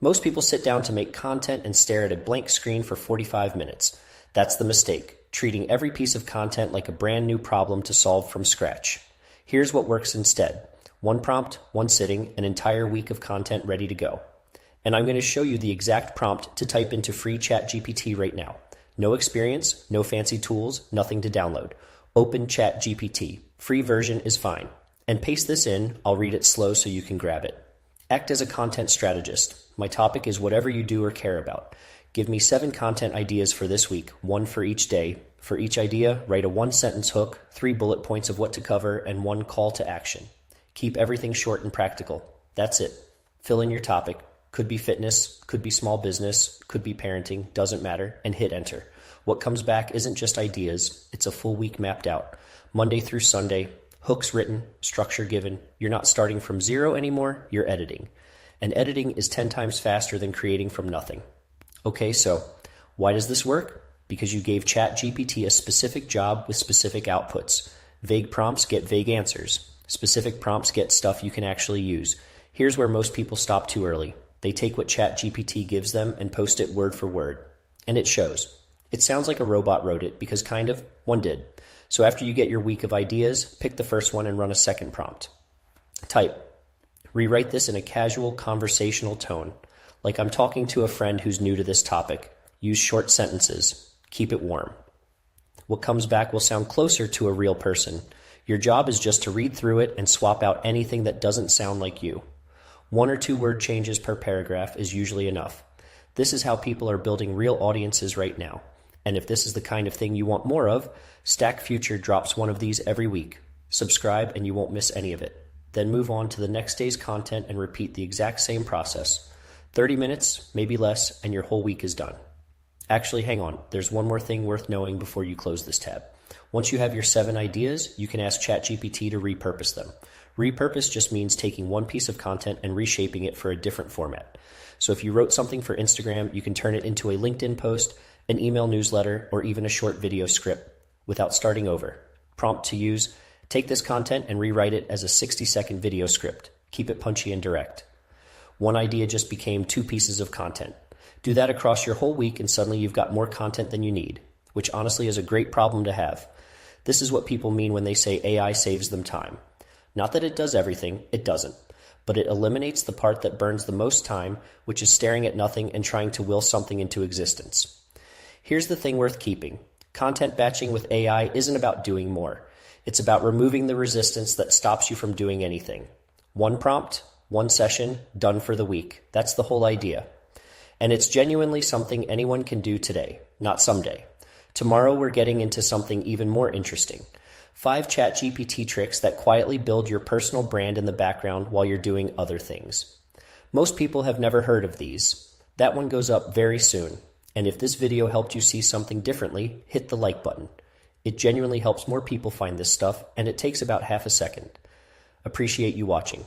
Most people sit down to make content and stare at a blank screen for 45 minutes. That's the mistake, treating every piece of content like a brand new problem to solve from scratch. Here's what works instead. One prompt, one sitting, an entire week of content ready to go. And I'm going to show you the exact prompt to type into free ChatGPT right now. No experience, no fancy tools, nothing to download. Open ChatGPT. Free version is fine. And paste this in, I'll read it slow so you can grab it. Act as a content strategist. My topic is whatever you do or care about. Give me 7 content ideas for this week, 1 for each day. For each idea, write a 1-sentence hook, 3 bullet points of what to cover, and 1 call to action. Keep everything short and practical. That's it. Fill in your topic. Could be fitness, could be small business, could be parenting, doesn't matter, and hit enter. What comes back isn't just ideas, it's a full week mapped out. Monday through Sunday, hooks written, structure given. You're not starting from zero anymore, you're editing. And editing is 10 times faster than creating from nothing. Okay, so why does this work? Because you gave ChatGPT a specific job with specific outputs. Vague prompts get vague answers. Specific prompts get stuff you can actually use. Here's where most people stop too early. They take what ChatGPT gives them and post it word for word. And it shows. It sounds like a robot wrote it because kind of, one did. So after you get your week of ideas, pick the first one and run a second prompt. Type. Rewrite this in a casual conversational tone, like I'm talking to a friend who's new to this topic. Use short sentences. Keep it warm. What comes back will sound closer to a real person. Your job is just to read through it and swap out anything that doesn't sound like you. 1 or 2 word changes per paragraph is usually enough. This is how people are building real audiences right now. And if this is the kind of thing you want more of, Stack Future drops one of these every week. Subscribe and you won't miss any of it. Then move on to the next day's content and repeat the exact same process. 30 minutes, maybe less, and your whole week is done. Actually, hang on. There's one more thing worth knowing before you close this tab. Once you have your 7 ideas, you can ask ChatGPT to repurpose them. Repurpose just means taking one piece of content and reshaping it for a different format. So if you wrote something for Instagram, you can turn it into a LinkedIn post, an email newsletter, or even a short video script without starting over. Prompt to use: take this content and rewrite it as a 60-second video script. Keep it punchy and direct. One idea just became 2 pieces of content. Do that across your whole week and suddenly you've got more content than you need, which honestly is a great problem to have. This is what people mean when they say AI saves them time. Not that it does everything, it doesn't. But it eliminates the part that burns the most time, which is staring at nothing and trying to will something into existence. Here's the thing worth keeping. Content batching with AI isn't about doing more. It's about removing the resistance that stops you from doing anything. 1 prompt, 1 session, done for the week. That's the whole idea. And it's genuinely something anyone can do today, not someday. Tomorrow we're getting into something even more interesting. 5 ChatGPT tricks that quietly build your personal brand in the background while you're doing other things. Most people have never heard of these. That one goes up very soon. And if this video helped you see something differently, hit the like button. It genuinely helps more people find this stuff, and it takes about half a second. Appreciate you watching.